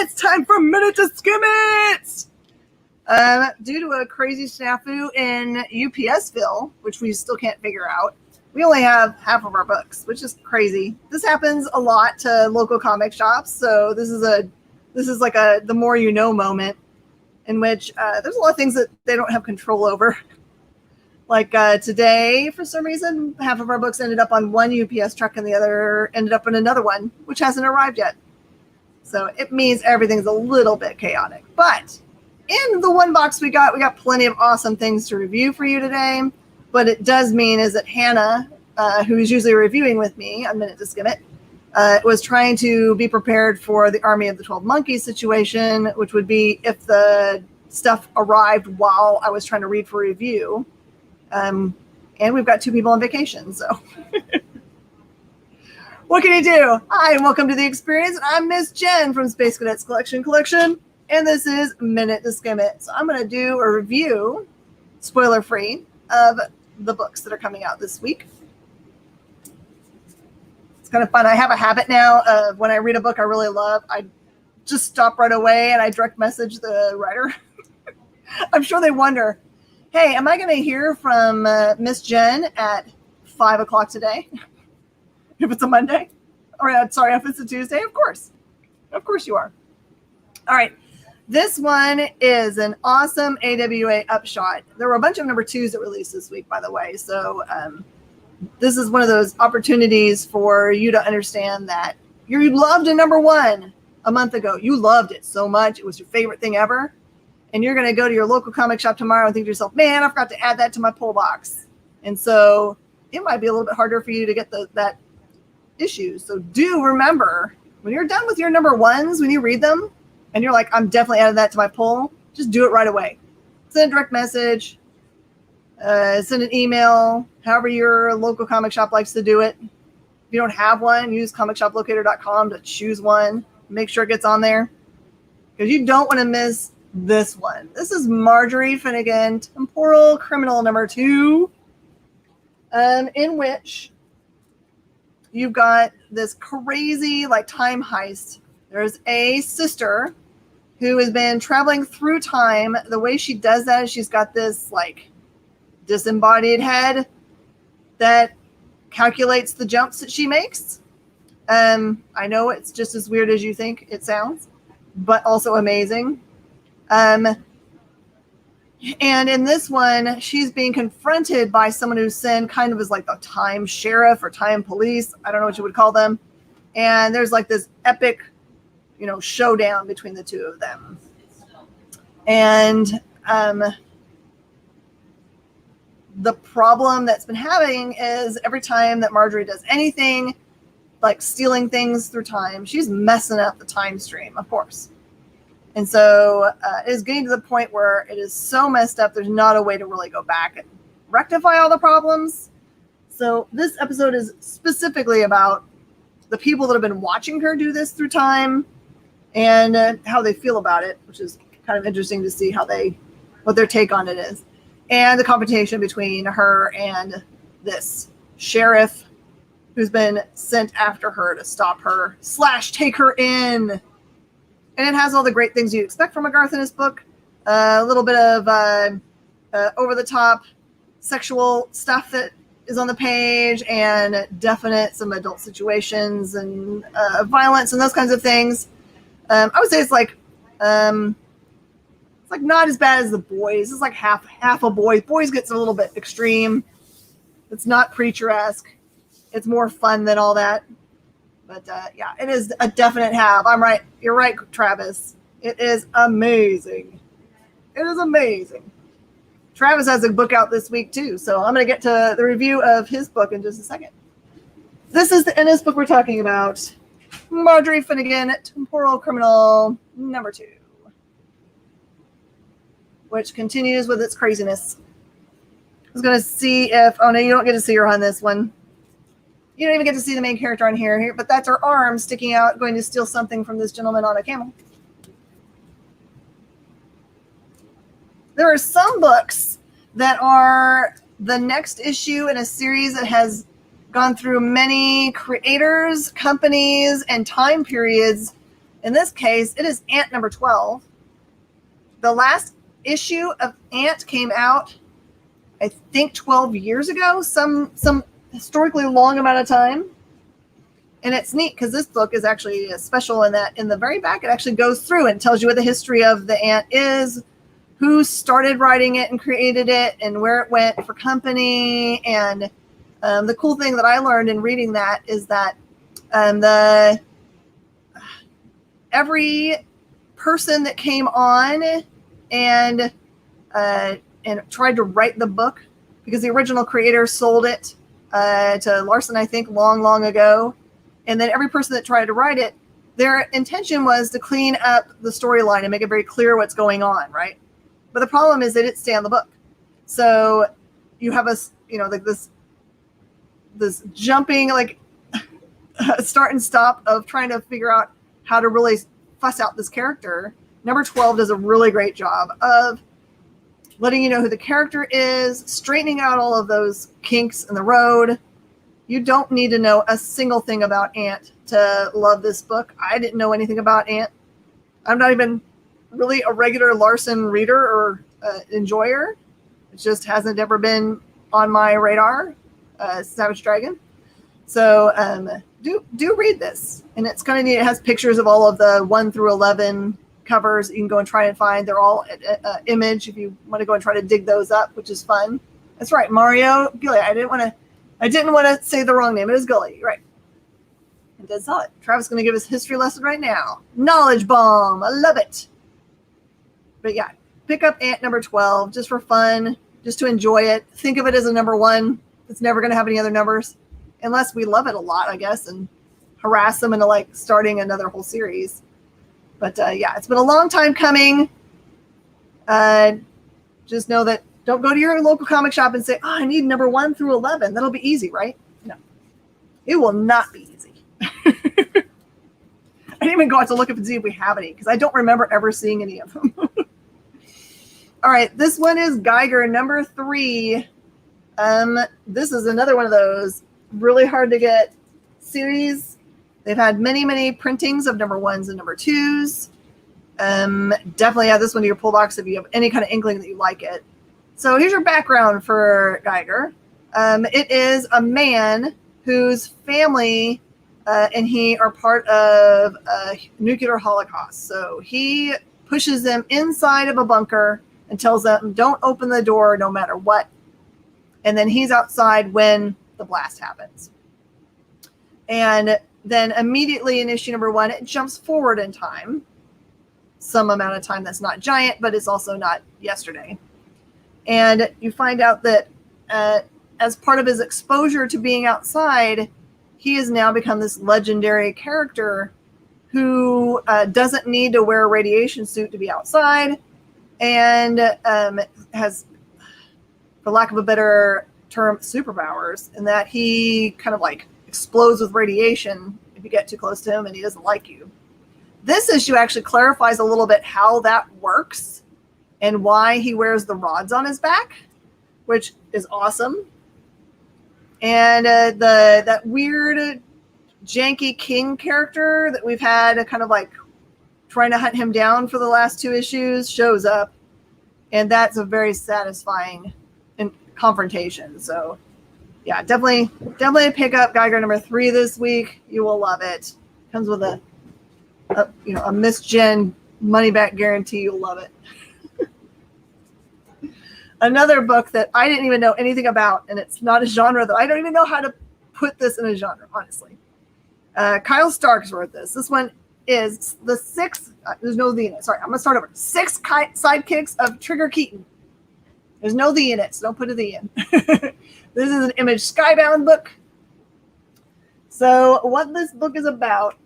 It's time for Minute to Skim It! Due to a crazy snafu in UPSville, which we still can't figure out, we only have half of our books, which is crazy. This happens a lot to local comic shops, so this is like a the more you know moment in which there's a lot of things that they don't have control over. Like today, for some reason, half of our books ended up on one UPS truck and the other ended up in another one, which hasn't arrived yet. So it means everything's a little bit chaotic. But in the one box we got plenty of awesome things to review for you today. But it does mean is that Hanna, who is usually reviewing with me on Minute to Skim It, was trying to be prepared for the Army of the 12 Monkeys situation, which would be if the stuff arrived while I was trying to read for review. And we've got two people on vacation, so what can you do? Hi, and welcome to the experience. I'm Miss Jen from Space Cadets Collection, and this is Minute to Skim It. So I'm going to do a review, spoiler-free, of the books that are coming out this week. It's kind of fun. I have a habit now of when I read a book I really love, I just stop right away and I direct message the writer. I'm sure they wonder, hey, am I going to hear from Miss Jen at 5 o'clock today? If it's a Monday? Or sorry, if it's a Tuesday? Of course. Of course you are. All right. This one is an awesome AWA upshot. There were a bunch of number 2s that released this week, by the way. So this is one of those opportunities for you to understand that you loved a number 1 a month ago. You loved it so much. It was your favorite thing ever. And you're going to go to your local comic shop tomorrow and think to yourself, man, I forgot to add that to my pull box. And so it might be a little bit harder for you to get that issue. So do remember, when you're done with your number 1s, when you read them, and you're like, I'm definitely adding that to my pull, just do it right away. Send a direct message, send an email, however your local comic shop likes to do it. If you don't have one, use comicshoplocator.com to choose one. Make sure it gets on there, because you don't want to miss this one. This is Marjorie Finnegan, Temporal Criminal number 2, in which you've got this crazy time heist. There's a sister who has been traveling through time. The way she does that is she's got this disembodied head that calculates the jumps that she makes. I know it's just as weird as you think it sounds, but also amazing. And in this one, she's being confronted by someone who's sent kind of as the time sheriff or time police. I don't know what you would call them. And there's this epic, showdown between the two of them. And the problem that's been having is every time that Marjorie does anything, like stealing things through time, she's messing up the time stream, of course. And so it is getting to the point where it is so messed up, there's not a way to really go back and rectify all the problems. So this episode is specifically about the people that have been watching her do this through time and how they feel about it, which is kind of interesting to see what their take on it is. And the confrontation between her and this sheriff who's been sent after her to stop her / take her in. And it has all the great things you expect from a Garth Ennis book. A little bit of over-the-top sexual stuff that is on the page, and definite some adult situations and violence and those kinds of things. I would say it's not as bad as the boys. It's half a boys. Boys gets a little bit extreme. It's not Preacher-esque. It's more fun than all that. But yeah, it is a definite have. I'm right. You're right, Travis. It is amazing. It is amazing. Travis has a book out this week too, so I'm going to get to the review of his book in just a second. This is the Ennis book we're talking about. Marjorie Finnegan, Temporal Criminal number 2, which continues with its craziness. I was going to see if... Oh, no, you don't get to see her on this one. You don't even get to see the main character on here, but that's her arm sticking out, going to steal something from this gentleman on a camel. There are some books that are the next issue in a series that has gone through many creators, companies, and time periods In this case, it is Ant number 12. The last issue of Ant came out, I think, 12 years ago, some historically long amount of time. And it's neat because this book is actually special in that in the very back, it actually goes through and tells you what the history of the ant is, who started writing it and created it, and where it went for company. And the cool thing that I learned in reading that is that every person that came on and tried to write the book, because the original creator sold it to Larson, I think, long ago. And then every person that tried to write it, their intention was to clean up the storyline and make it very clear what's going on, right? But the problem is they didn't stay on the book. So you have this jumping, like, start and stop of trying to figure out how to really fuss out this character. Number 12 does a really great job of letting you know who the character is, straightening out all of those kinks in the road. You don't need to know a single thing about Ant to love this book. I didn't know anything about Ant. I'm not even really a regular Larson reader or enjoyer. It just hasn't ever been on my radar, Savage Dragon. So do read this. And it's kind of neat. It has pictures of all of the 1 through 11 covers you can go and try and find. They're all Image if you want to go and try to dig those up, which is fun. That's right, Mario Gilly. I didn't want to say the wrong name. It is Gully, right? And dead solid. Travis is going to give us history lesson right now. Knowledge bomb. I love it. But yeah, pick up Ant number 12 just for fun, just to enjoy it. Think of it as a number 1. It's never going to have any other numbers, unless we love it a lot, I guess, and harass them into like starting another whole series. But yeah, it's been a long time coming. Just know that. Don't go to your local comic shop and say, I need number 1 through 11. That'll be easy, right? No. It will not be easy. I didn't even go out to look up and see if we have any, because I don't remember ever seeing any of them. All right, this one is Geiger, number 3. This is another one of those really hard to get series. They've had many printings of number 1s and number 2s. Definitely add this one to your pull box if you have any kind of inkling that you like it. So here's your background for Geiger. It is a man whose family and he are part of a nuclear holocaust. So he pushes them inside of a bunker and tells them, don't open the door no matter what. And then he's outside when the blast happens. And then immediately in issue number 1, it jumps forward in time. Some amount of time that's not giant, but it's also not yesterday. And you find out that as part of his exposure to being outside, he has now become this legendary character who doesn't need to wear a radiation suit to be outside, and has, for lack of a better term, superpowers, in that he kind of like explodes with radiation if you get too close to him and he doesn't like you. This issue actually clarifies a little bit how that works and why he wears the rods on his back, which is awesome. And that weird, janky king character that we've had kind of like trying to hunt him down for the last 2 issues shows up. And that's a very satisfying confrontation. So yeah, definitely pick up Geiger number 3 this week. You will love it. Comes with a Miss Jen money back guarantee. You'll love it. Another book that I didn't even know anything about, and it's not a genre that I don't even know how to put this in a genre, honestly. Kyle Starks wrote this. This one is the 6th, there's no the in it. Sorry, I'm going to start over. 6 sidekicks of Trigger Keaton. There's no the in it, so don't put a the in. This is an Image Skybound book. So what this book is about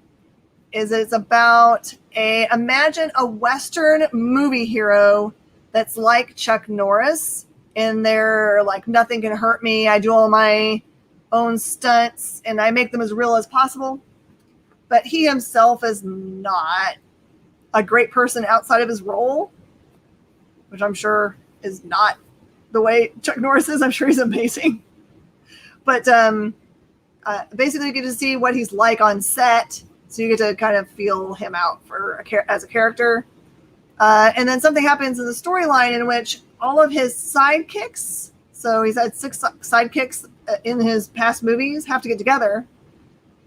is it's about imagine a Western movie hero that's like Chuck Norris, and they're like, nothing can hurt me. I do all my own stunts, and I make them as real as possible. But he himself is not a great person outside of his role, which I'm sure is not the way Chuck Norris is. I'm sure he's amazing. But basically you get to see what he's like on set So you get to kind of feel him out as a character. And then something happens in the storyline in which all of his sidekicks, so he's had 6 sidekicks in his past movies, have to get together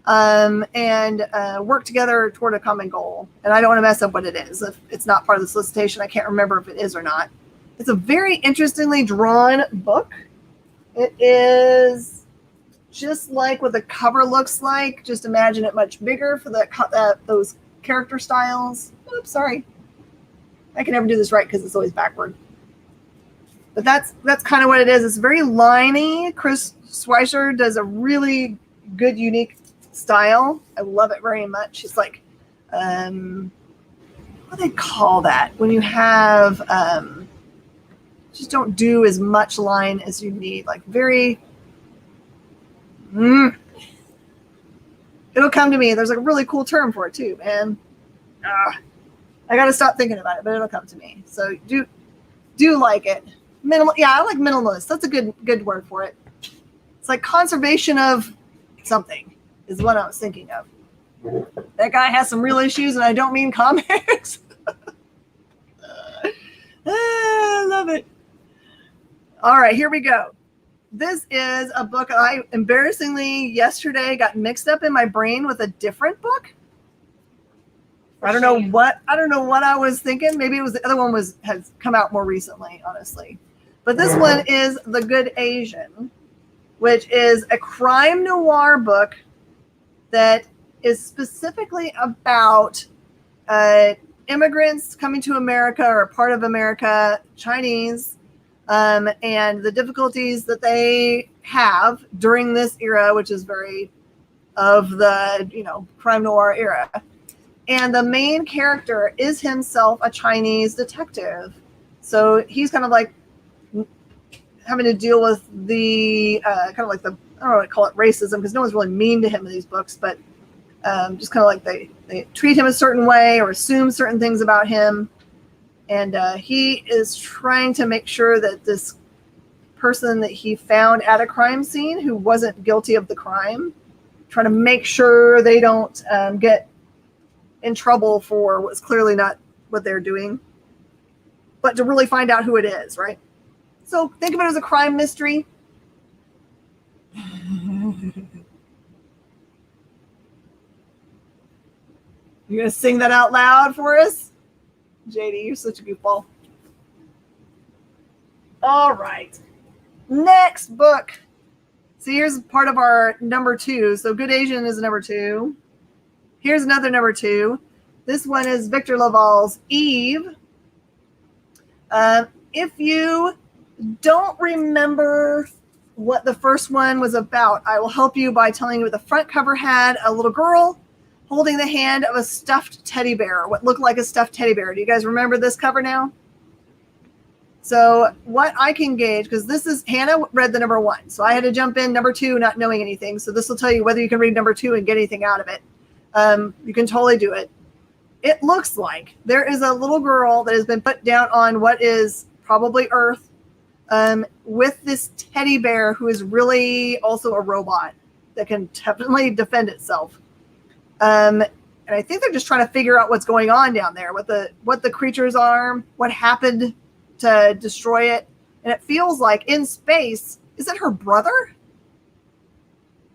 and work together toward a common goal. And I don't want to mess up what it is. If it's not part of the solicitation, I can't remember if it is or not. It's a very interestingly drawn book. It is just like what the cover looks like. Just imagine it much bigger for those character styles. Oops, sorry. I can never do this right because it's always backward. But that's kind of what it is. It's very liney. Chris Schweitzer does a really good, unique style. I love it very much. It's like, what do they call that? When you have, just don't do as much line as you need. Like very, it'll come to me. There's like a really cool term for it too, man. I got to stop thinking about it, but it'll come to me. So do like it. Minimal. Yeah, I like minimalist. That's a good word for it. It's like conservation of something is what I was thinking of. That guy has some real issues, and I don't mean comics. I love it. All right, here we go. This is a book I embarrassingly yesterday got mixed up in my brain with a different book. I don't know what I was thinking. Maybe it was the other one has come out more recently, honestly. But this one is The Good Asian, which is a crime noir book that is specifically about immigrants coming to America or part of America, Chinese, and the difficulties that they have during this era, which is very of the crime noir era. And the main character is himself a Chinese detective. So he's kind of like having to deal with the kind of like the, I don't know what to call it, racism, because no one's really mean to him in these books, but just kind of like they treat him a certain way or assume certain things about him. And he is trying to make sure that this person that he found at a crime scene who wasn't guilty of the crime, trying to make sure they don't get in trouble for what's clearly not what they're doing, but to really find out who it is, right? So think of it as a crime mystery. You're going to sing that out loud for us? JD, you're such a goofball. All right. Next book. So here's part of our number 2. So Good Asian is number 2. Here's another number 2. This one is Victor Laval's Eve. If you don't remember what the first one was about, I will help you by telling you the front cover had a little girl holding the hand of a stuffed teddy bear, what looked like a stuffed teddy bear. Do you guys remember this cover now? So what I can gauge, because this is, Hanna read the number 1, so I had to jump in number 2 not knowing anything. So this will tell you whether you can read number 2 and get anything out of it. You can totally do it. It looks like there is a little girl that has been put down on what is probably Earth with this teddy bear who is really also a robot that can definitely defend itself. And I think they're just trying to figure out what's going on down there, what the creatures are, what happened to destroy it. And it feels like in space, is it her brother?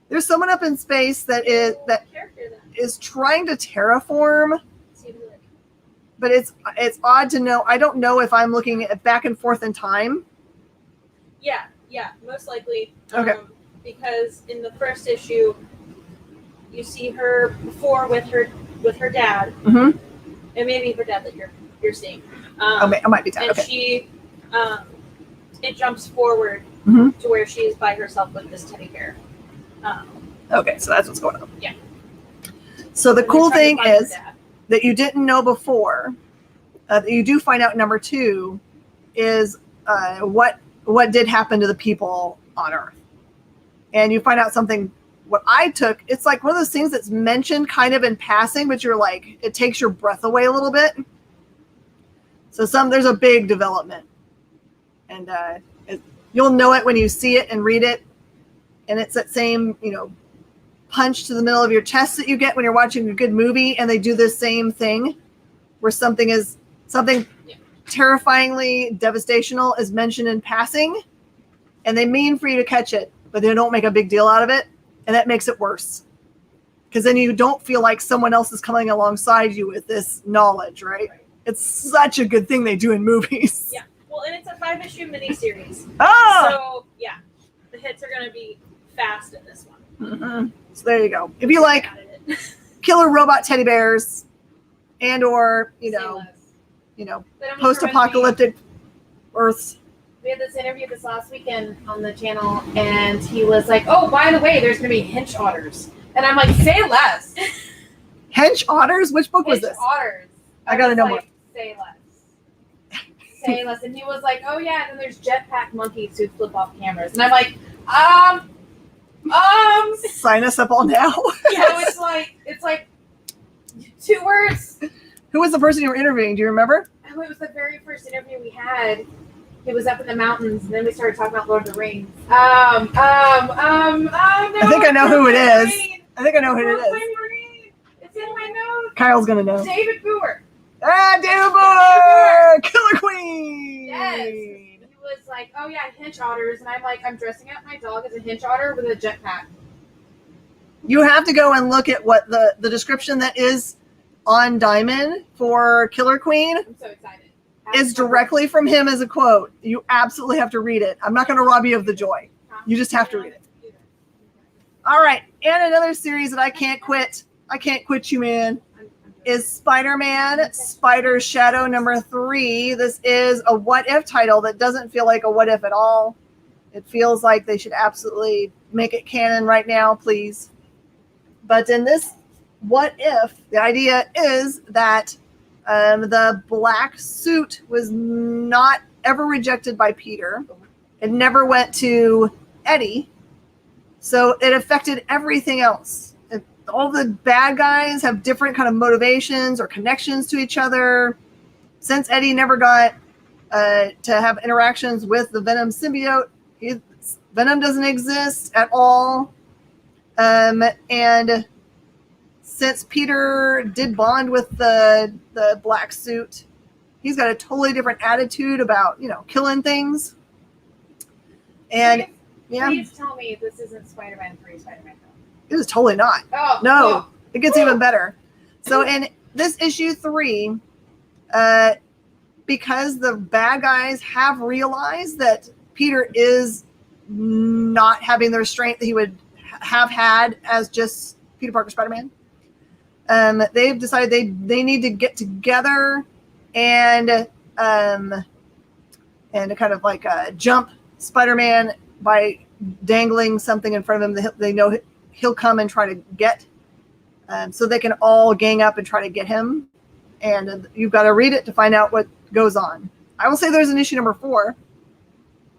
There's someone up in space that is trying to terraform. But it's odd to know. I don't know if I'm looking at back and forth in time. Yeah, most likely. Okay. Because in the first issue, you see her before with her dad, Mm-hmm. and maybe her dad that you're seeing. I might be dad. And Okay. she, it jumps forward Mm-hmm. to where she's by herself with this teddy bear. Okay, so that's what's going on. Yeah. So the And cool they're trying to thing find her is dad. that you didn't know before, that you do find out in number 2, is what did happen to the people on Earth. And you find out something, what I took, it's like one of those things that's mentioned kind of in passing, but you're like, it takes your breath away a little bit. So there's a big development. And you'll know it when you see it and read it. And it's that same, punch to the middle of your chest that you get when you're watching a good movie, and they do the same thing where something terrifyingly devastational is mentioned in passing, and they mean for you to catch it, but they don't make a big deal out of it, and that makes it worse. Because then you don't feel like someone else is coming alongside you with this knowledge, right? It's such a good thing they do in movies. Yeah. Well, and it's a 5-issue miniseries. Oh! So, yeah. The hits are going to be fast in this one. Mm-hmm. So there you go. If you like killer robot teddy bears and or, post-apocalyptic Earths. We had this interview this last weekend on the channel, and he was like, oh, by the way, there's going to be hench otters. And I'm like, say less. Hench otters? Which book was this? Otters. I got to know more. Say less. Say less. And he was like, oh, yeah, and then there's jetpack monkeys who flip off cameras. And I'm like, Sign us up all now. So it's like 2 words. Who was the person you were interviewing? Do you remember? Oh, it was the very first interview we had. He was up in the mountains, and then we started talking about Lord of the Rings. I think I know who it is. I think I know who it is. It's in my notes. Kyle's gonna know. David Boer. David Boer! Killer Queen! Yes. He was like, oh yeah, hench otters. And I'm like, I'm dressing up my dog as a hench otter with a jetpack. You have to go and look at what the description that is on Diamond for Killer Queen. I'm so excited. Is directly from him as a quote. You absolutely have to read it. I'm not going to rob you of the joy. You just have to read it. All right. And another series that I can't quit you, man, is Spider-Man Spider Shadow number 3. This is a what if title that doesn't feel like a what if at all. It feels like they should absolutely make it canon right now, please. But in this what if, the idea is that the black suit was not ever rejected by Peter. It never went to Eddie. So it affected everything else. All the bad guys have different kind of motivations or connections to each other. Since Eddie never got to have interactions with the Venom symbiote, Venom doesn't exist at all. And since Peter did bond with the black suit, he's got a totally different attitude about, killing things. And please tell me this isn't Spider-Man 3, Spider-Man 4. It was totally not. Oh, no, oh. It gets even better. So in this issue 3, because the bad guys have realized that Peter is not having the restraint that he would have had as just Peter Parker Spider-Man, they've decided they need to get together and kind of like jump Spider-Man by dangling something in front of him that they know he'll come and try to get, so they can all gang up and try to get him. And you've got to read it to find out what goes on. I will say there's an issue number 4,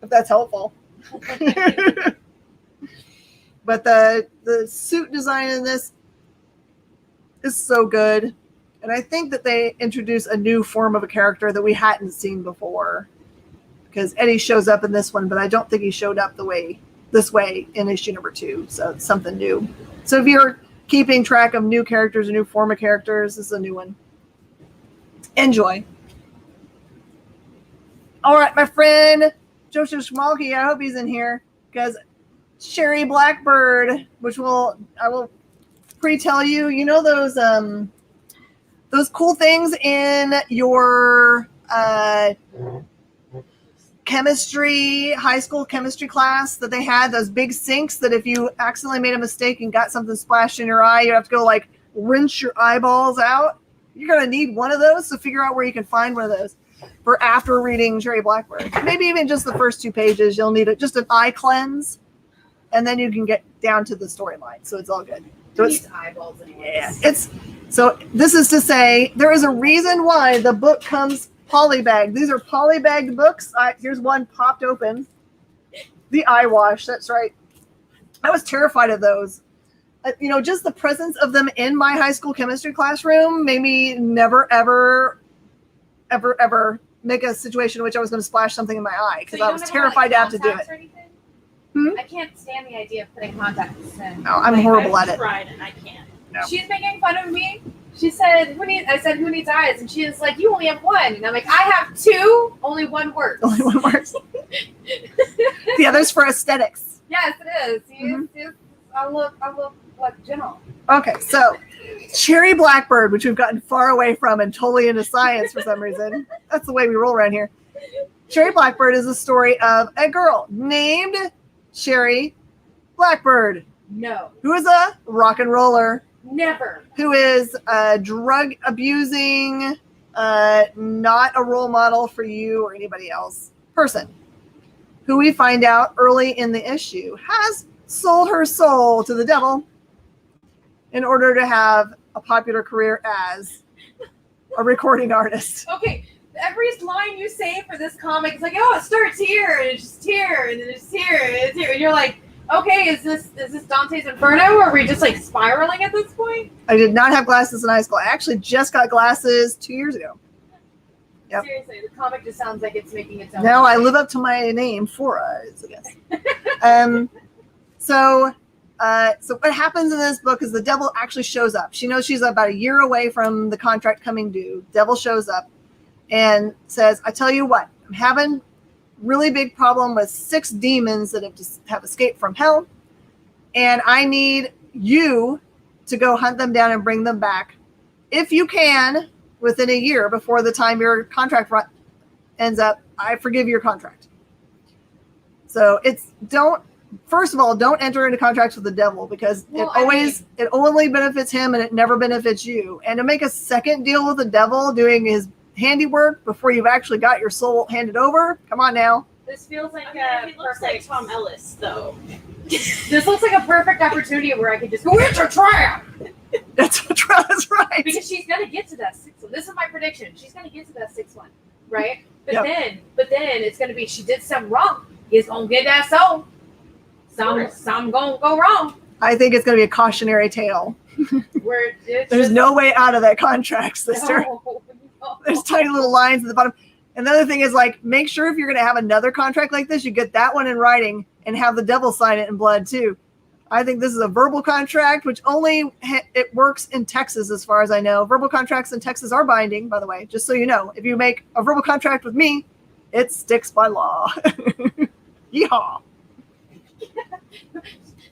if that's helpful. But the suit design in this is so good. And I think that they introduce a new form of a character that we hadn't seen before. Because Eddie shows up in this one, but I don't think he showed up this way in issue number 2. So it's something new. So if you're keeping track of new characters, a new form of characters, this is a new one. Enjoy. All right, my friend Joseph Schmalke, I hope he's in here, because Sherry Blackbird, which I will pre-tell you, those cool things in your high school chemistry class that they had, those big sinks that if you accidentally made a mistake and got something splashed in your eye, you have to go like rinse your eyeballs out. You're going to need one of those, so figure out where you can find one of those for after reading Sherry Blackbird. Maybe even just the first 2 pages. You'll need just an eye cleanse, and then you can get down to the storyline. So it's all good. So it's eyeballs anyways. Yeah. So this is to say there is a reason why the book comes polybagged. These are polybagged books. Here's one popped open. The eye wash. That's right. I was terrified of those. Just the presence of them in my high school chemistry classroom made me never, ever, ever, ever make a situation in which I was going to splash something in my eye because I was terrified to have to do it. I can't stand the idea of putting contacts in. No, I'm horrible at I've it. tried and I can't. No. She's making fun of me. She said, I said, who needs eyes? And she was like, you only have one. And I'm like, I have two, only one works. Only one works. The other's for aesthetics. Yes, it is. I look like gentle. Okay, so Cherry Blackbird, which we've gotten far away from and totally into science for some reason. That's the way we roll around here. Cherry Blackbird is a story of a girl named Cherry Blackbird, No, who is a rock and roller, never. who is a drug abusing, not a role model for you or anybody else person, who we find out early in the issue has sold her soul to the devil in order to have a popular career as a recording artist. Okay, every line you say for this comic is like, oh, it starts here, and it's just here, and then it's here, and it's here. And you're like, okay, is this Dante's Inferno, or are we just like spiraling at this point? I did not have glasses in high school. I actually just got glasses 2 years ago. Yep. Seriously, the comic just sounds like it's making its own. Now I live up to my name, Four Eyes, I guess. So what happens in this book is the devil actually shows up. She knows she's about a year away from the contract coming due. Devil shows up and says, I tell you what, I'm having really big problem with 6 demons that have escaped from hell. And I need you to go hunt them down and bring them back. If you can, within a year before the time your contract ends up, I forgive your contract. So first of all, don't enter into contracts with the devil, because it only benefits him and it never benefits you. And to make a second deal with the devil doing his handiwork before you've actually got your soul handed over, come on now. This feels like He looks like Tom Ellis, though. This looks like a perfect opportunity where I could just go into trap. That's right. Because she's gonna get to that 6th one. This is my prediction. She's gonna get to that 6th one, right? But Yep. then it's gonna be she did something wrong. He's gonna get that soul. Some gonna go wrong. I think it's going to be a cautionary tale. Where There's no way out of that contract, sister. No. There's tiny little lines at the bottom. And the other thing is, like, make sure if you're going to have another contract like this, you get that one in writing and have the devil sign it in blood too. I think this is a verbal contract, which only it works in Texas, as far as I know. Verbal contracts in Texas are binding, by the way, just so you know. If you make a verbal contract with me, it sticks by law. Yeehaw.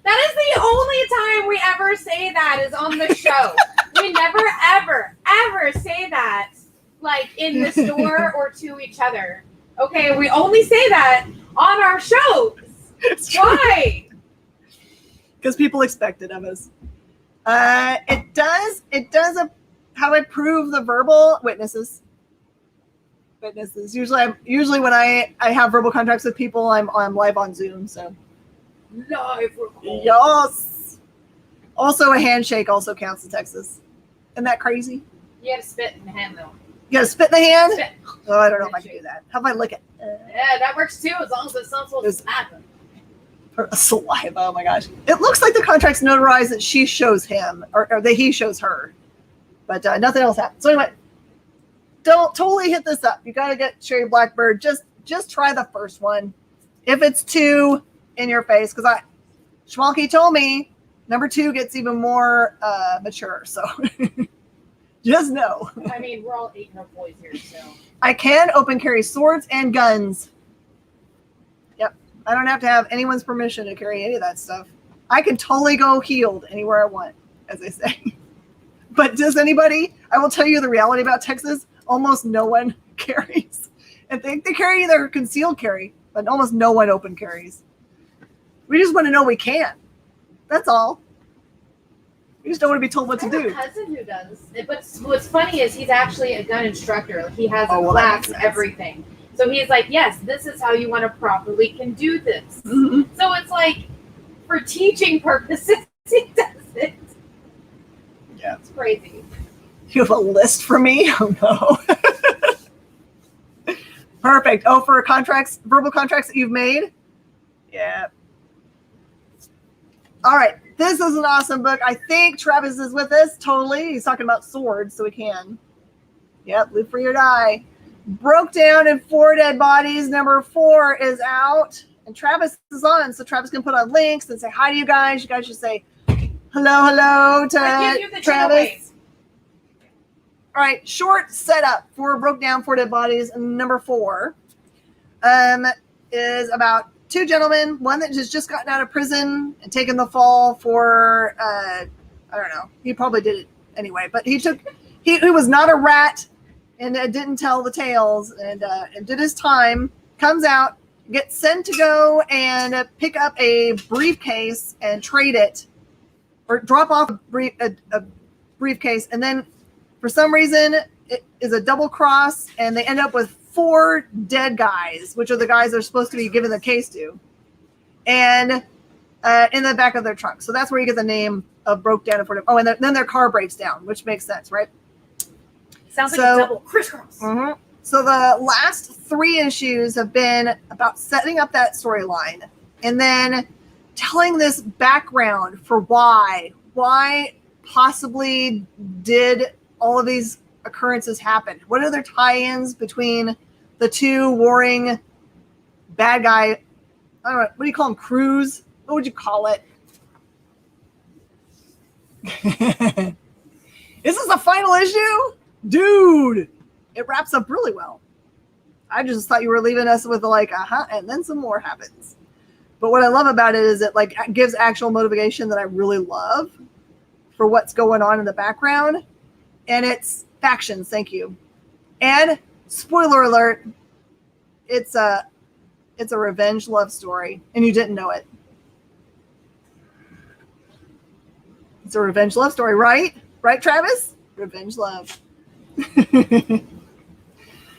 That is the only time we ever say that is on the show. We never, ever say that, like, in the store or to each other. Okay, we only say that on our shows. Why? Because people expect it of us. It does. How do I prove the verbal witnesses? Usually when I have verbal contracts with people, I'm live on Zoom. So Live recording. yes. Also, a handshake also counts in Texas. Isn't that crazy? You had to spit in the hand, though. You gotta spit in the hand? Spit. Oh, I don't know if I can do that. How about I lick it? Yeah, that works too, as long as it's not supposed to happen. Saliva. Oh my gosh. It looks like the contract's notarized that she shows him or that he shows her. But nothing else happens. So anyway, don't totally hit this up. You got to get Cherry Blackbird. Just try the first one. If it's too in your face, because Schmalky told me number 2 gets even more mature. So just know. I mean, we're all 8-year-old boys here, so. I can open carry swords and guns. Yep. I don't have to have anyone's permission to carry any of that stuff. I can totally go healed anywhere I want, as they say. But does anybody? I will tell you the reality about Texas. Almost no one carries. And they carry their concealed carry, but almost no one open carries. We just want to know we can. That's all. We just don't want to be told what to do. I have a cousin who does. But what's funny is he's actually a gun instructor. Like, he has a that class, makes sense. everything. So he's like, yes, this is how you want to properly can do this. Mm-hmm. So it's like, for teaching purposes, he does it. Yeah. It's crazy. You have a list for me? Oh no. Perfect. Oh, for contracts, verbal contracts that you've made? Yeah. All right. This is an awesome book. I think Travis is with us. Totally. He's talking about swords, so we can. Yep. Live free or die. Broke down in 4 dead bodies. Number 4 is out. And Travis is on, so Travis can put on links and say hi to you guys. You guys should say hello to I give you the Travis. giveaways. All right, short setup for Broke Down 4 Dead Bodies number 4 is about two gentlemen, one that has just gotten out of prison and taken the fall for, I don't know, he probably did it anyway, but he was not a rat and didn't tell the tales and did his time, comes out, gets sent to go and pick up a briefcase and trade it, or drop off a briefcase, and then for some reason, it is a double cross, and they end up with 4 dead guys, which are the guys they're supposed to be giving the case to, and in the back of their trunk. So that's where you get the name of Broke Down and 4 Dead. Oh, and then their car breaks down, which makes sense, right? Sounds like a double crisscross. Mm-hmm. So the last 3 issues have been about setting up that storyline, and then telling this background for why possibly did all of these occurrences happen. What are their tie-ins between the 2 warring bad guy? I don't know. What do you call them? Crews? What would you call it? Is this the final issue? Dude, it wraps up really well. I just thought you were leaving us with like, and then some more happens. But what I love about it is it like gives actual motivation that I really love for what's going on in the background. And it's factions, thank you. And spoiler alert, it's a revenge love story, and you didn't know it. It's a revenge love story, right? Right, Travis? Revenge love.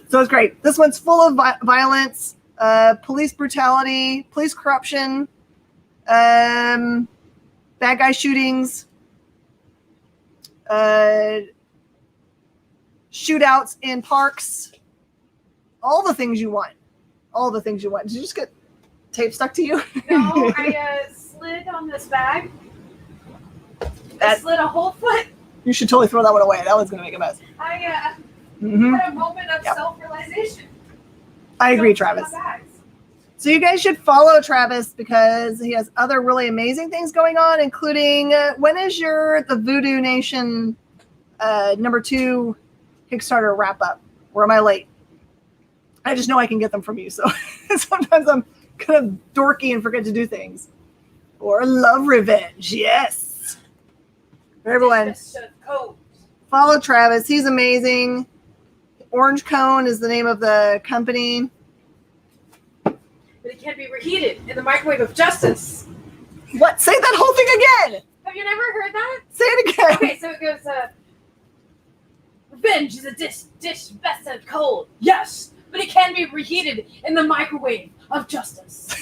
So it's great. This one's full of violence, police brutality, police corruption, bad guy shootings, shootouts in parks, all the things you want. All the things you want. Did you just get tape stuck to you? No, I slid on this bag. I slid a whole foot. You should totally throw that one away. That one's going to make a mess. I had a moment of Yep. self-realization. I agree, Don't Travis. throw my bags. So you guys should follow Travis because he has other really amazing things going on, including when is the Voodoo Nation number 2 Kickstarter wrap up? Or am I late? I just know I can get them from you. So sometimes I'm kind of dorky and forget to do things. Or Love Revenge. Yes. For everyone, follow Travis. He's amazing. Orange Cone is the name of the company. But it can be reheated in the microwave of justice. What? Say that whole thing again. Have you never heard that? Say it again. Okay, so it goes, revenge is a dish best served cold. Yes, but it can be reheated in the microwave of justice.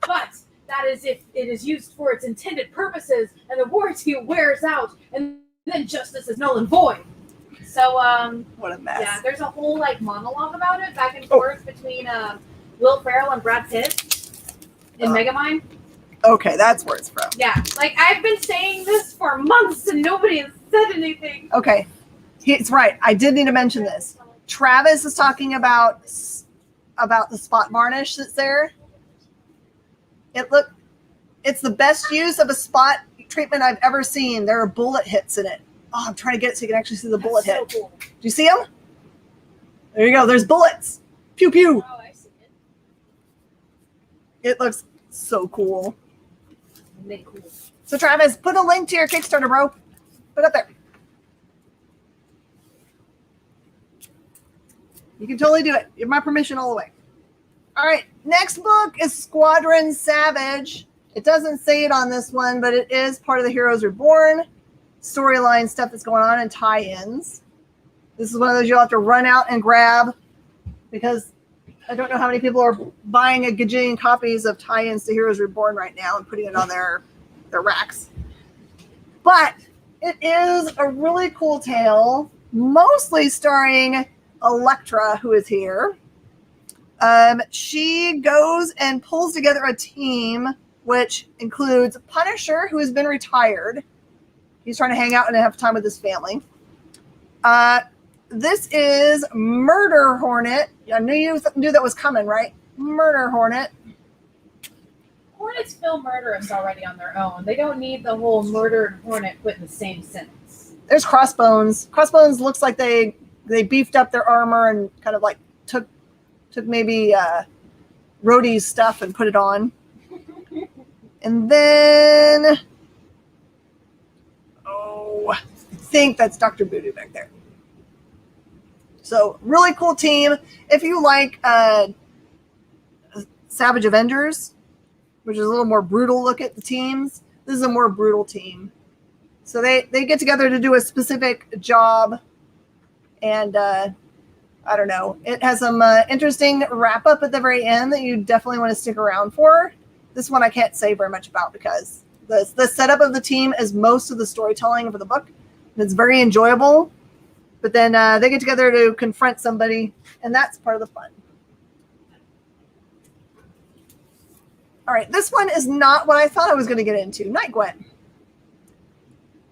But that is if it is used for its intended purposes and the warranty wears out and then justice is null and void. So, what a mess. yeah, there's a whole, like, monologue about it back and forth between Will Ferrell and Brad Pitt in Megamind. Okay, that's where it's from. Yeah, like, I've been saying this for months and nobody has said anything. Okay, it's right. I did need to mention this. Travis is talking about the spot varnish that's there. It's the best use of a spot treatment I've ever seen. There are bullet hits in it. Oh, I'm trying to get it so you can actually see the bullet hit. So cool. Do you see them? There you go. There's bullets. Pew pew. Oh, I see it. It looks so cool. They cool. So Travis, put a link to your Kickstarter, bro. Put it up there. You can totally do it. You have my permission all the way. All right. Next book is Squadron Savage. It doesn't say it on this one, but it is part of the Heroes Reborn storyline stuff that's going on and tie-ins. This is one of those you'll have to run out and grab because I don't know how many people are buying a gajillion copies of tie-ins to Heroes Reborn right now and putting it on their racks. But it is a really cool tale, mostly starring Elektra, who is here. She goes and pulls together a team which includes Punisher, who has been retired. He's trying to hang out and have time with his family. This is Murder Hornet. I knew you knew that was coming, right? Murder Hornet. Hornets feel murderous already on their own. They don't need the whole murdered hornet put in the same sentence. There's Crossbones. Crossbones looks like they beefed up their armor and kind of like took maybe Rhodey's stuff and put it on. And then, I think that's Dr. Voodoo back there. So really cool team. If you like Savage Avengers, which is a little more brutal look at the teams, this is a more brutal team. So they get together to do a specific job, and I don't know. It has some interesting wrap up at the very end that you definitely want to stick around for. This one I can't say very much about because the setup of the team is most of the storytelling for the book, and it's very enjoyable. But then they get together to confront somebody, and that's part of the fun. All right, this one is not what I thought I was going to get into. Night Gwen.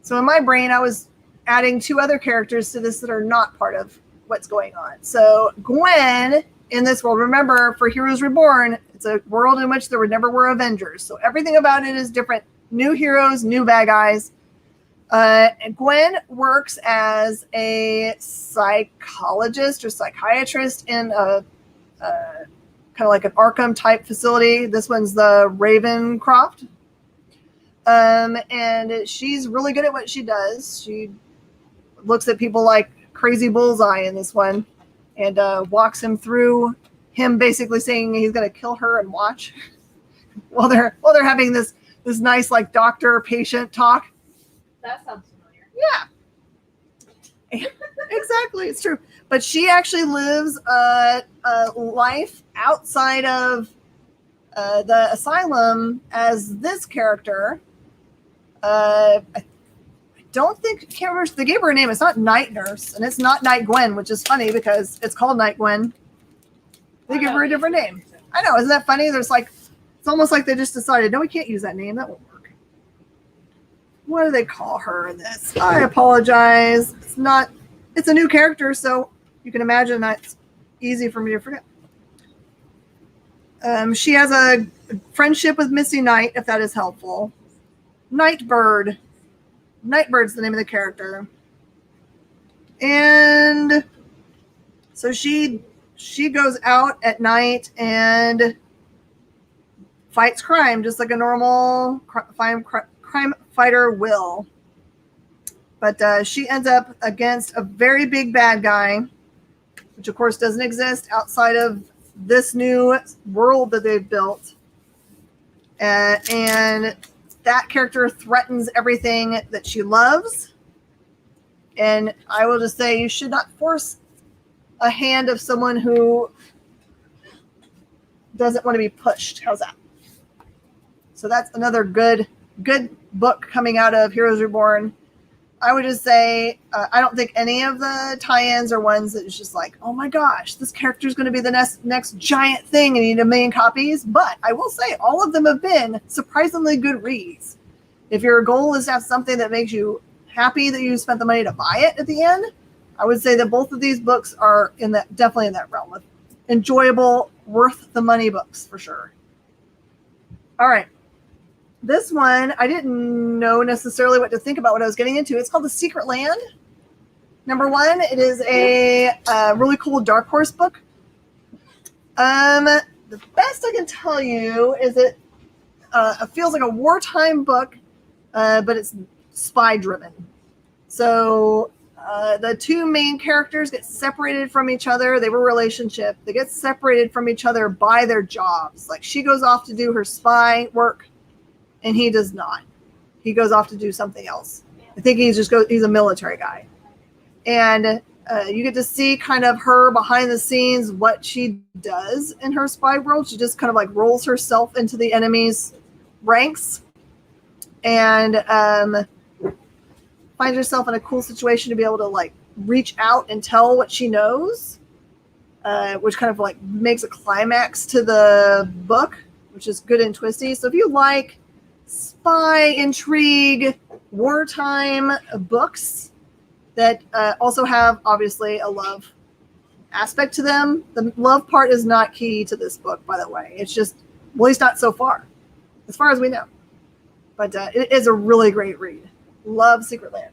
So in my brain, I was adding 2 other characters to this that are not part of what's going on. So Gwen in this world, remember, for Heroes Reborn, it's a world in which there never were Avengers. So everything about it is different. New heroes, new bad guys. Gwen works as a psychologist or psychiatrist in a kind of like an Arkham type facility. This one's the Ravencroft. And she's really good at what she does. She looks at people like Crazy Bullseye in this one and walks him through him basically saying he's going to kill her and watch while they're having this nice like doctor patient talk. That sounds familiar. Yeah. Exactly, it's true. But she actually lives a life outside of the asylum as this character. I can't remember. They gave her a name. It's not Night Nurse, and it's not Night Gwen, which is funny because it's called Night Gwen. They give her a different name. I know, isn't that funny? It's almost like they just decided, no, we can't use that name. That won't work. What do they call her in this? I apologize. It's a new character, so you can imagine that's easy for me to forget. She has a friendship with Misty Knight, if that is helpful. Nightbird. Nightbird's the name of the character. And so she goes out at night and fights crime, just like a normal crime fighter will. But she ends up against a very big bad guy, which of course doesn't exist outside of this new world that they've built. And that character threatens everything that she loves. And I will just say, you should not force a hand of someone who doesn't want to be pushed. How's that? So that's another good book coming out of Heroes Reborn. I would just say, I don't think any of the tie-ins are ones that is just like, oh my gosh, this character is going to be the next giant thing and need 1 million copies. But I will say all of them have been surprisingly good reads. If your goal is to have something that makes you happy that you spent the money to buy it at the end, I would say that both of these books are definitely in that realm of enjoyable, worth the money books for sure. All right. This one, I didn't know necessarily what to think about what I was getting into. It's called The Secret Land. Number 1, it is a really cool Dark Horse book. The best I can tell you is it feels like a wartime book, but it's spy-driven. So the 2 main characters get separated from each other. They were a relationship. They get separated from each other by their jobs. Like she goes off to do her spy work, and he does not. He goes off to do something else. I think he's a military guy. And you get to see kind of her behind the scenes, what she does in her spy world. She just kind of like rolls herself into the enemy's ranks and finds herself in a cool situation to be able to like reach out and tell what she knows, which kind of like makes a climax to the book, which is good and twisty. So if you like spy, intrigue, wartime books that also have obviously a love aspect to them. The love part is not key to this book, by the way. It's just, well, at least not so far. as far as we know. But it is a really great read. Love Secret Land.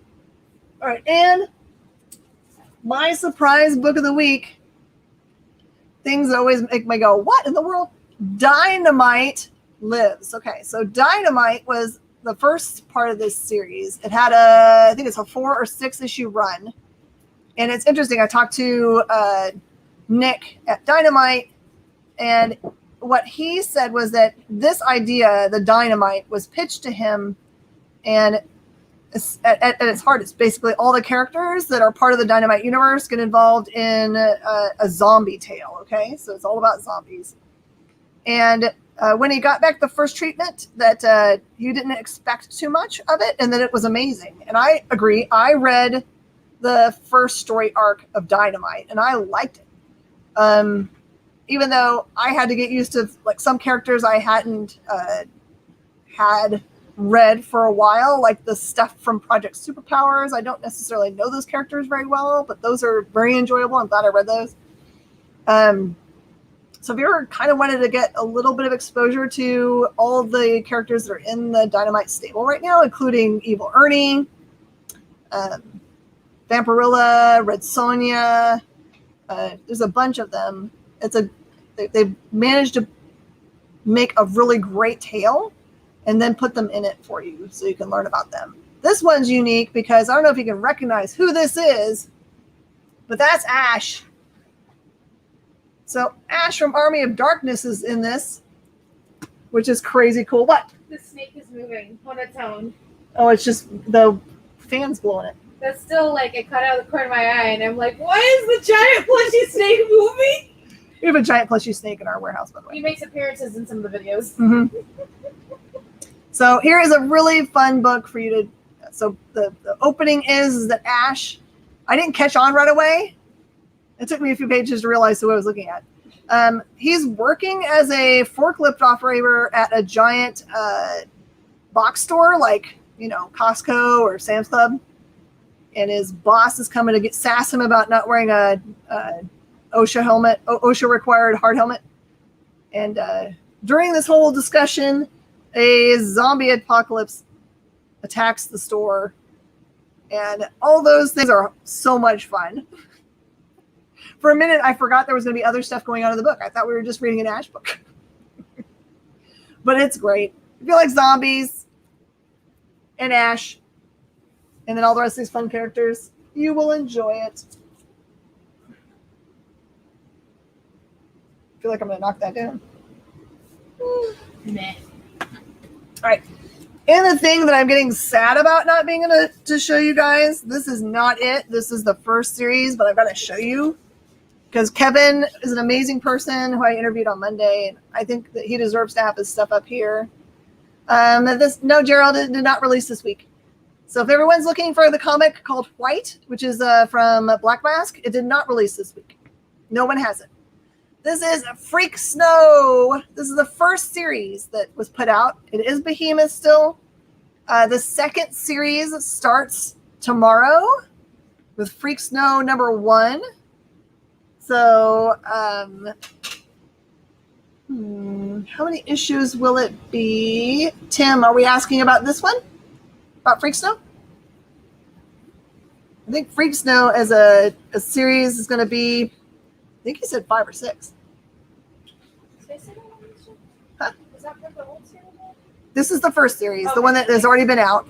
All right, and my surprise book of the week, things that always make me go, what in the world? Dynamite Lives. Okay, so Dynamite was the first part of this series. It had I think it's a 4 or 6 issue run. And it's interesting. I talked to Nick at Dynamite, and what he said was that this idea, the Dynamite, was pitched to him, and at its heart, it's basically all the characters that are part of the Dynamite universe get involved in a zombie tale, okay? So it's all about zombies. And when he got back the first treatment, that you didn't expect too much of it, and that it was amazing. And I agree. I read the first story arc of Dynamite, and I liked it. Even though I had to get used to like some characters I hadn't had read for a while, like the stuff from Project Superpowers. I don't necessarily know those characters very well, but those are very enjoyable. I'm glad I read those. So if you ever kind of wanted to get a little bit of exposure to all of the characters that are in the Dynamite stable right now, including Evil Ernie, Vampirilla, Red Sonja, there's a bunch of them. They've managed to make a really great tale and then put them in it for you so you can learn about them. This one's unique because I don't know if you can recognize who this is, but that's Ash. So Ash from Army of Darkness is in this, which is crazy cool. What? The snake is moving on its own. Oh, it's just the fan's blowing it. That's still like it cut out of the corner of my eye, and I'm like, why is the giant plushy snake moving? We have a giant plushy snake in our warehouse, by the way. He makes appearances in some of the videos. Mm-hmm. So here is a really fun book for you to. So the opening is that Ash. I didn't catch on right away. It took me a few pages to realize who I was looking at. He's working as a forklift operator at a giant box store, like Costco or Sam's Club, and his boss is coming to sass him about not wearing a OSHA helmet, OSHA required hard helmet. And during this whole discussion, a zombie apocalypse attacks the store, and all those things are so much fun. For a minute, I forgot there was going to be other stuff going on in the book. I thought we were just reading an Ash book. But it's great. If you like zombies and Ash, and then all the rest of these fun characters, you will enjoy it. I feel like I'm going to knock that down. Meh. All right. And the thing that I'm getting sad about not being able to show you guys, this is not it. This is the first series, but I've got to show you. Because Kevin is an amazing person who I interviewed on Monday, and I think that he deserves to have his stuff up here. Gerald did not release this week. So if everyone's looking for the comic called White, which is from Black Mask, it did not release this week. No one has it. This is Freak Snow. This is the first series that was put out. It is Behemoth still. The second series starts tomorrow with Freak Snow #1. So, how many issues will it be? Tim, are we asking about this one? About Freak Snow? I think Freak Snow as a series is going to be, I think he said 5 or 6. Huh? Is that from the old series? This is the first series, Okay. the one that has already been out.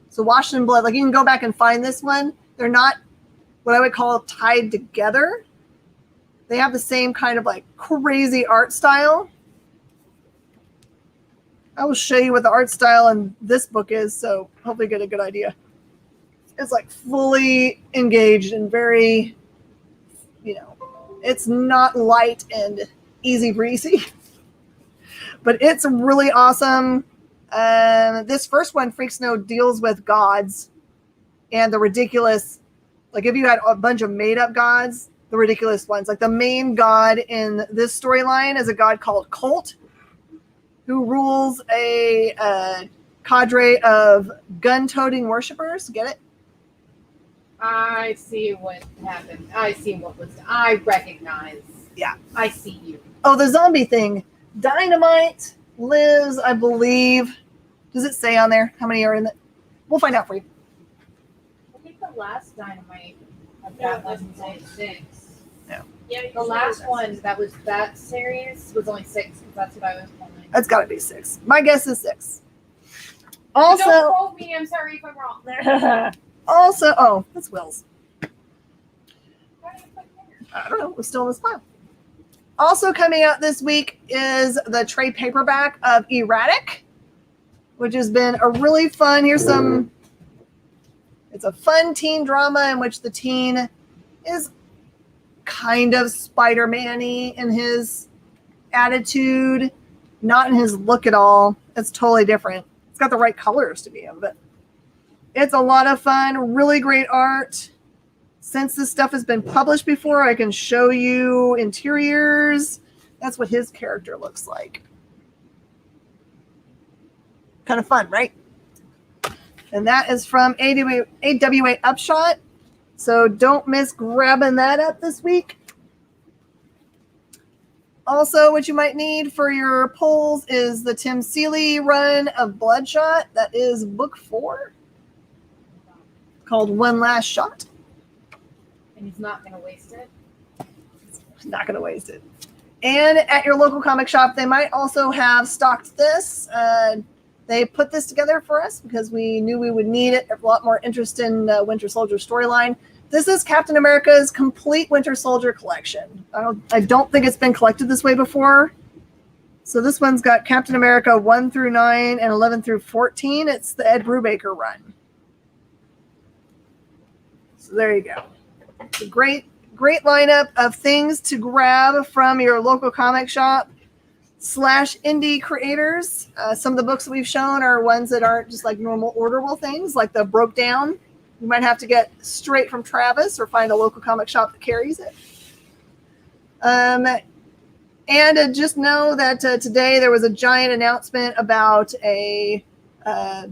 So Washington Blood, like you can go back and find this one. They're not what I would call tied together. They have the same kind of like crazy art style. I will show you what the art style in this book is, so hopefully get a good idea. It's like fully engaged and very, it's not light and easy breezy, but it's really awesome. This first one, Freak Snow, deals with gods and the ridiculous, like if you had a bunch of made up gods, the ridiculous ones. Like the main god in this storyline is a god called Colt, who rules a cadre of gun-toting worshippers. Get it? I see what happened. I recognize. Yeah. I see you. Oh, the zombie thing. Dynamite Liz, I believe. Does it say on there how many are in it? We'll find out for you. I think the last Dynamite of that was only 6. Yeah, The last one that was that series was only 6 because that's what I was pulling. That's got to be 6. My guess is 6. Don't Also, quote me. I'm sorry if I'm wrong. oh, that's Will's. Why did you put there? I don't know. We're still in this pile. Also coming out this week is the trade paperback of Erratic, which has been a really fun. It's a fun teen drama in which the teen is kind of Spider-Man-y in his attitude, not in his look at all. It's totally different. It's got the right colors to be him, but it's a lot of fun. Really great art. Since this stuff has been published before, I can show you interiors. That's what his character looks like. Kind of fun, right? And that is from AWA Upshot. So don't miss grabbing that up this week. Also, what you might need for your polls is the Tim Seeley run of Bloodshot. That is book 4, called One Last Shot. And he's not going to waste it. Not going to waste it. And at your local comic shop, they might also have stocked this. They put this together for us because we knew we would need it. A lot more interest in Winter Soldier storyline. This is Captain America's complete Winter Soldier collection. I don't think it's been collected this way before. So this one's got Captain America 1 through 9 and 11 through 14. It's the Ed Brubaker run. So there you go. It's a great lineup of things to grab from your local comic shop / indie creators. Some of the books that we've shown are ones that aren't just like normal orderable things, like the Broke Down. You might have to get straight from Travis or find a local comic shop that carries it. And just know that today there was a giant announcement about a Are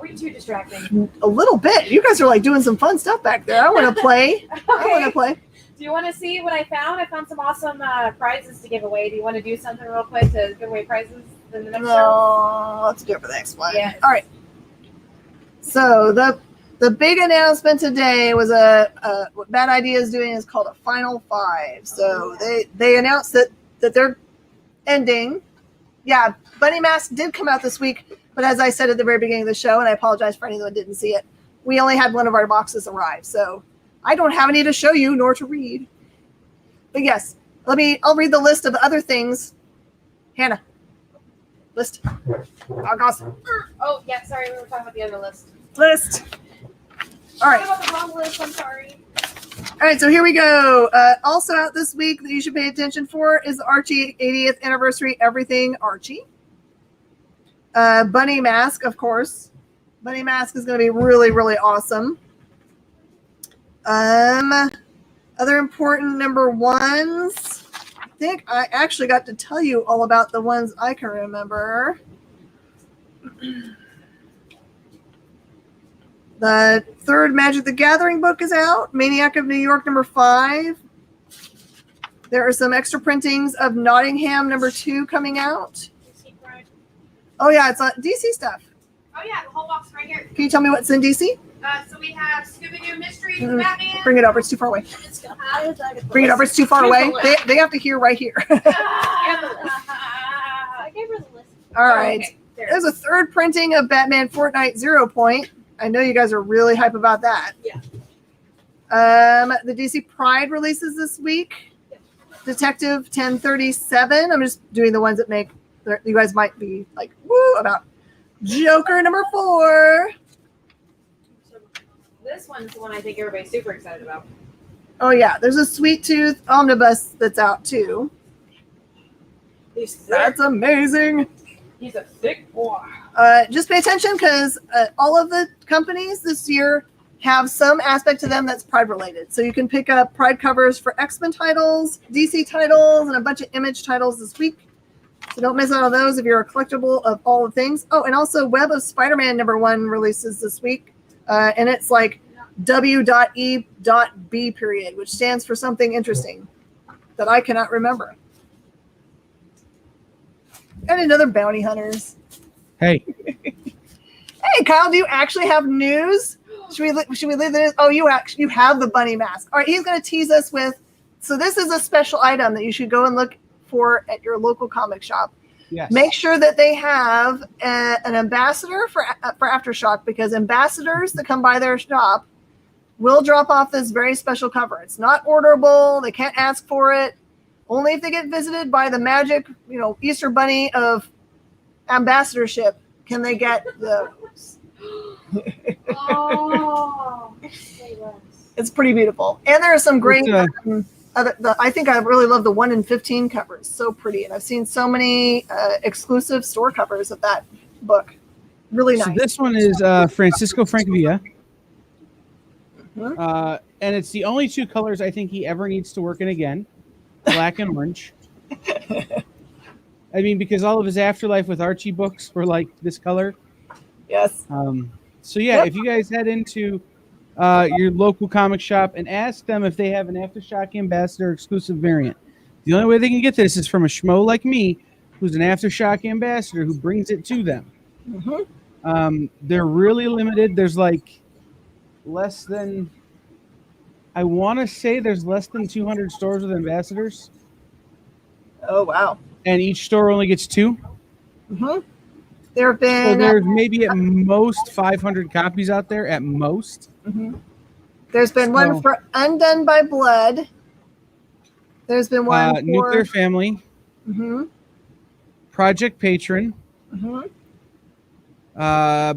we too distracting? a little bit. You guys are like doing some fun stuff back there. I want to play. I want to play. Do you want to see what I found? I found some awesome prizes to give away. Do you want to do something real quick to give away prizes in the next show? No, let's do it for the next one. Yes. All right. So the big announcement today was what Bad Idea is doing is called a Final 5. So they announced that they're ending. Yeah, Bunny Mask did come out this week, but as I said at the very beginning of the show, and I apologize for anyone who didn't see it, we only had one of our boxes arrive. So I don't have any to show you nor to read. But yes, I'll read the list of other things. Hannah, list. Oh, awesome. Oh, yeah, sorry, we were talking about the other list. List. All right. Talking about the wrong list, I'm sorry. All right, so here we go. Also out this week that you should pay attention for is the Archie 80th Anniversary Everything Archie. Bunny Mask, of course. Bunny Mask is going to be really, really awesome. Other important number ones. I think I actually got to tell you all about the ones I can remember. The third Magic the Gathering book is out. Maniac of New York number 5. There are some extra printings of Nottingham number 2 coming out. Oh yeah, it's DC stuff. Oh yeah, the whole box right here. Can you tell me what's in DC? So we have Scooby-Doo Mysteries, Batman. Bring it over. It's too far away. Bring it over. It's too far away. They have to hear right here. I gave her the list. All right. Okay, There's a third printing of Batman Fortnite 0 Point. I know you guys are really hype about that. Yeah. The DC Pride releases this week. Detective 1037. I'm just doing the ones that make you guys might be like woo about. Joker number 4. This one's the one I think everybody's super excited about. Oh yeah, there's a Sweet Tooth omnibus that's out too. That's amazing. He's a thick boy. Just pay attention because all of the companies this year have some aspect to them that's Pride related. So you can pick up Pride covers for X-Men titles, DC titles, and a bunch of Image titles this week. So don't miss out on those if you're a collectible of all the things. Oh, and also Web of Spider-Man number 1 releases this week. And it's like W.E.B. period, which stands for something interesting that I cannot remember. And another bounty hunters. Hey, Hey, Kyle, do you actually have news? Should we leave the news? Oh, you have the bunny mask. All right, he's going to tease us with. So this is a special item that you should go and look for at your local comic shop. yes. Make sure that they have an ambassador for Aftershock, because ambassadors that come by their shop will drop off this very special cover. It's not orderable. They can't ask for it. Only if they get visited by the magic, Easter bunny of ambassadorship can they get those. Oh, It's pretty beautiful. And there are some great, It's, I think I really love the 1 in 15 covers. So pretty. And I've seen so many exclusive store covers of that book. Really nice. So this one is Francisco Francavilla. Mhm. And it's the only 2 colors I think he ever needs to work in again. Black and orange. I mean, because all of his Afterlife with Archie books were like this color. Yes. So yeah, Yep. if you guys head into your local comic shop and ask them if they have an Aftershock Ambassador exclusive variant. The only way they can get this is from a schmo like me, who's an Aftershock Ambassador who brings it to them. Mhm. They're really limited. There's like less than, I want to say there's less than 200 stores with ambassadors, Oh, wow. and each store only gets 2. Mhm. There have So been there's maybe at most 500 copies out there at most. there's been one So- for Undone by Blood. There's been one for Nuclear Family, Mhm. Project Patron, Mhm.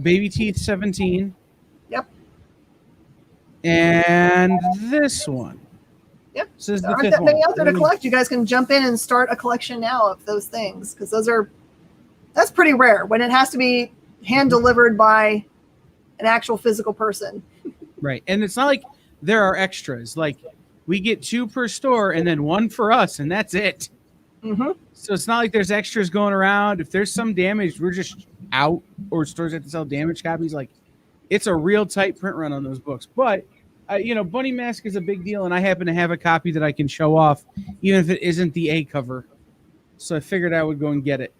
Baby Teeth 17. Yep. And this one. Yep. This is There the aren't 5th that many one. out there to collect. You guys can jump in and start a collection now of those things, because that's pretty rare when it has to be hand delivered by an actual physical person. Right. And it's not like there are extras. Like we get 2 per store and then 1 for us, and that's it. Mm-hmm. So it's not like there's extras going around. If there's some damage, we're just out, or stores have to sell damaged copies. Like it's a real tight print run on those books. But Bunny Mask is a big deal, and I happen to have a copy that I can show off, even if it isn't the A cover. So I figured I would go and get it.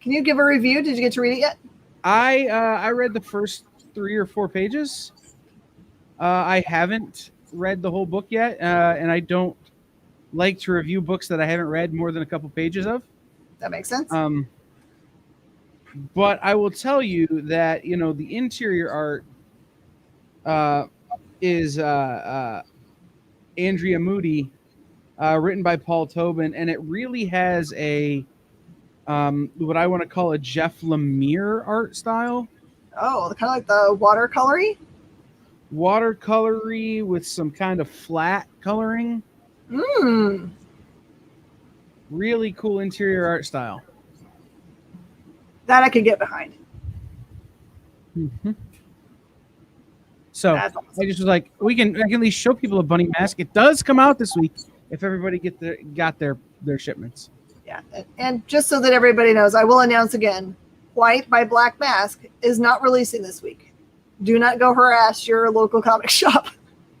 Can you give a review? Did you get to read it yet? I read the first 3 or 4 pages. I haven't read the whole book yet, and I don't like to review books that I haven't read more than a couple pages of. That makes sense. But I will tell you that the interior art is Andrea Moody, written by Paul Tobin, and it really has a what I want to call a Jeff Lemire art style. Oh, kind of like the Watercolory with some kind of flat coloring. Really cool interior art style. That I could get behind. Mm-hmm. So That's awesome. I just was like, I can at least show people a Bunny Mask. It does come out this week if everybody got their shipments. Yeah, and just so that everybody knows, I will announce again, White by Black Mask is not releasing this week. Do not go harass your local comic shop.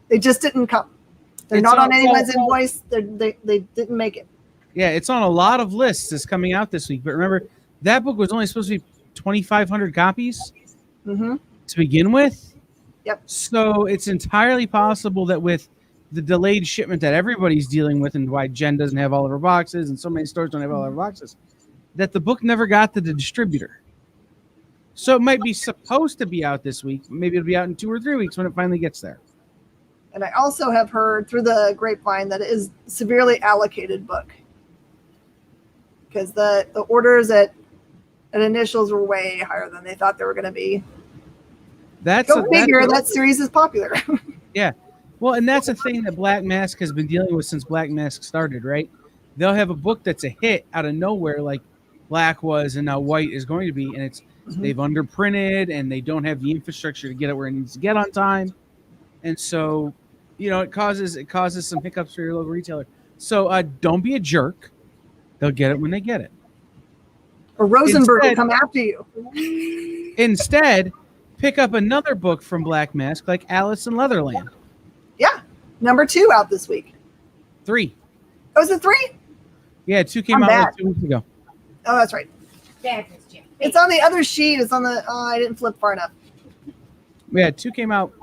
They just didn't come. They're It's not on- on anyone's invoice. They didn't make it. Yeah, it's on a lot of lists that's coming out this week. But remember, that book was only supposed to be 2,500 copies Mm-hmm. to begin with. Yep. So it's entirely possible that with the delayed shipment that everybody's dealing with, and why Jen doesn't have all of her boxes and so many stores don't have all of her boxes, that the book never got to the distributor. So it might be supposed to be out this week. Maybe it'll be out in 2 or 3 weeks when it finally gets there. And I also have heard through the grapevine that it is a severely allocated book, because the orders at initials were way higher than they thought they were going to be. Go figure, that series is popular. Yeah. Well, and that's a thing that Black Mask has been dealing with since Black Mask started, right? They'll have a book that's a hit out of nowhere, like Black was, and now White is going to be, and it's they've underprinted and they don't have the infrastructure to get it where it needs to get on time, and so it causes some hiccups for your local retailer. So don't be a jerk. They'll get it when they get it. Or Rosenberg will Instead- come after you. Instead, pick up another book from Black Mask, like Alice in Leatherland. Yeah, number 2 out this week. 3. Oh, is it 3? Yeah, 2 came I'm out bad. like 2 weeks ago. Oh, that's right. That is Jim. It's on the other sheet. It's on the. I didn't flip far enough. Yeah, 2 came out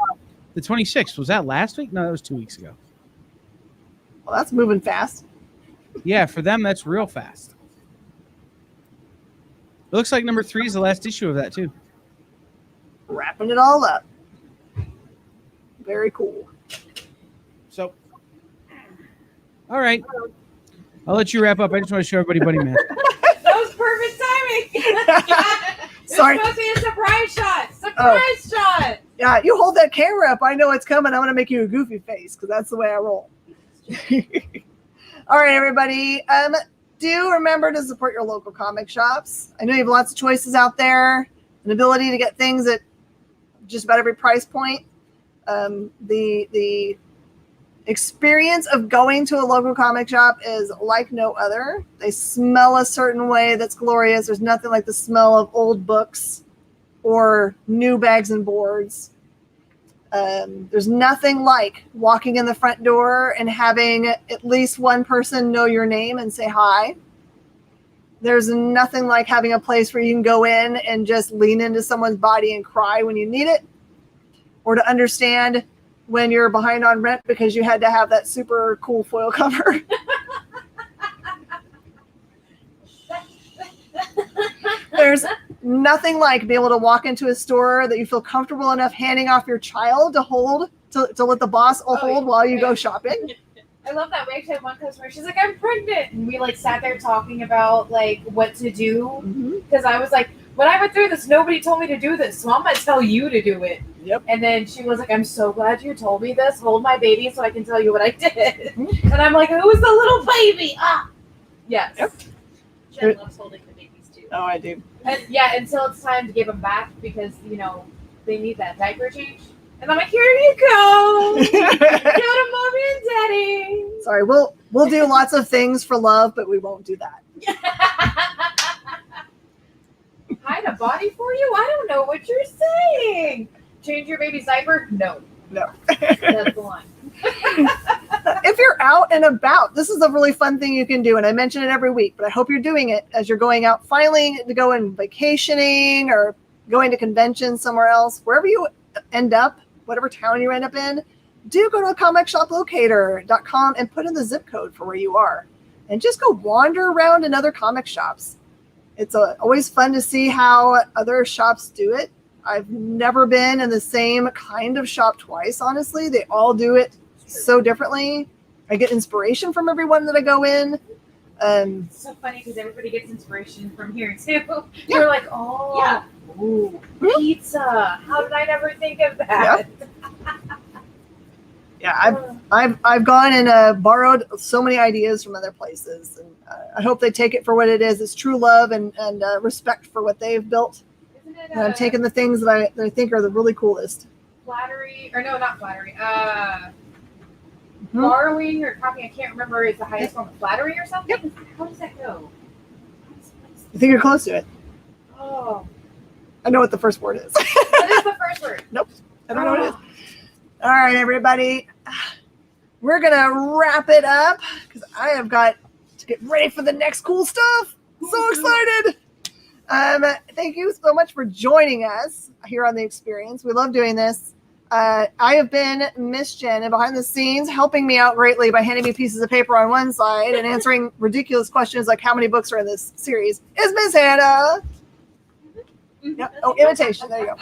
the 26th. Was that last week? No, that was 2 weeks ago. Well, that's moving fast. Yeah, for them, that's real fast. It looks like number 3 is the last issue of that, too. Wrapping it all up. Very cool. So, all right. I'll let you wrap up. I just want to show everybody Buddy Mask. That was perfect timing. Sorry. It's supposed to be a surprise shot. Surprise shot. Yeah, you hold that camera up. I know it's coming. I'm going to make you a goofy face because that's the way I roll. All right, everybody. Do remember to support your local comic shops. I know you have lots of choices out there, an ability to get things at just about every price point. The experience of going to a local comic shop is like no other. They smell a certain way that's glorious. There's nothing like the smell of old books or new bags and boards. There's nothing like walking in the front door and having at least one person know your name and say hi. There's nothing like having a place where you can go in and just lean into someone's body and cry when you need it, or to understand when you're behind on rent because you had to have that super cool foil cover. There's nothing like being able to walk into a store that you feel comfortable enough handing off your child to hold, to let the boss hold while you go shopping. I love that. We actually had one customer. She's like, I'm pregnant. And we like sat there talking about like what to do. Because I was like, when I went through this, nobody told me to do this. So I'm going to tell you to do it. Yep. And then she was like, I'm so glad you told me this. Hold my baby so I can tell you what I did. And I'm like, who was the little baby? Ah. Yes. Yep. Jen loves holding the babies too. Oh, I do. And yeah, until it's time to give them back because, you know, they need that diaper change. And I'm like, here you go. Go to mommy and daddy. Sorry, we'll do lots of things for love, but we won't do that. Hide a body for you? I don't know what you're saying. Change your baby's diaper? No. That's the line. If you're out and about, this is a really fun thing you can do. And I mention it every week, but I hope you're doing it as you're going out finally to go in vacationing or going to conventions somewhere else. Wherever you end up, whatever town you end up in, do go to comicshoplocator.com and put in the zip code for where you are. And just go wander around in other comic shops. It's always fun to see how other shops do it. I've never been in the same kind of shop twice, honestly. They all do it so differently. I get inspiration from everyone that I go in. It's so funny because everybody gets inspiration from here too. You're like, oh, Yeah. Ooh, pizza. How did I never think of that? Yeah, I've gone and borrowed so many ideas from other places, and I hope they take it for what it is. It's true love and respect for what they've built. Isn't it And I'm taking the things that I think are the really coolest. flattery? Or no, not flattery. Borrowing or copying, I can't remember, is the highest form of flattery or something? Yep. How does that go? I think you're close to it. Oh. I know what the first word is. What is the first word? Nope. I don't know what it is. All right, everybody. We're going to wrap it up because I have got to get ready for the next cool stuff. So excited. Thank you so much for joining us here on The Experience. We love doing this. I have been Miss Jen, and behind the scenes, helping me out greatly by handing me pieces of paper on one side and answering ridiculous questions like how many books are in this series is Miss Hanna. Yep. Oh, imitation. There you go.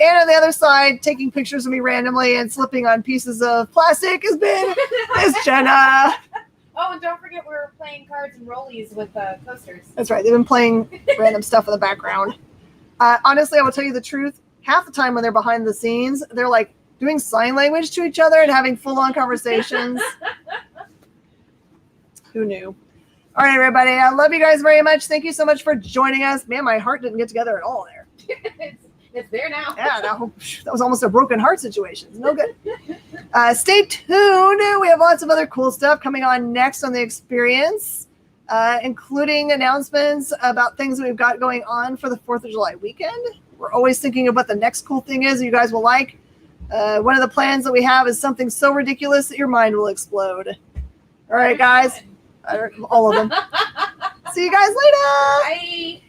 And on the other side, taking pictures of me randomly and slipping on pieces of plastic has been Miss Jenna. Oh, and don't forget we're playing cards and rollies with coasters. That's right. They've been playing random stuff in the background. Honestly, I will tell you the truth. Half the time when they're behind the scenes, they're like doing sign language to each other and having full-on conversations. Who knew? All right, everybody. I love you guys very much. Thank you so much for joining us. Man, my heart didn't get together at all there. It's there now. Yeah, that was almost a broken heart situation. It's no good. Stay tuned. We have lots of other cool stuff coming on next on The Experience, including announcements about things that we've got going on for the 4th of July weekend. We're always thinking of what the next cool thing is you guys will like. One of the plans that we have is something so ridiculous that your mind will explode. All right, guys. All of them. See you guys later. Bye.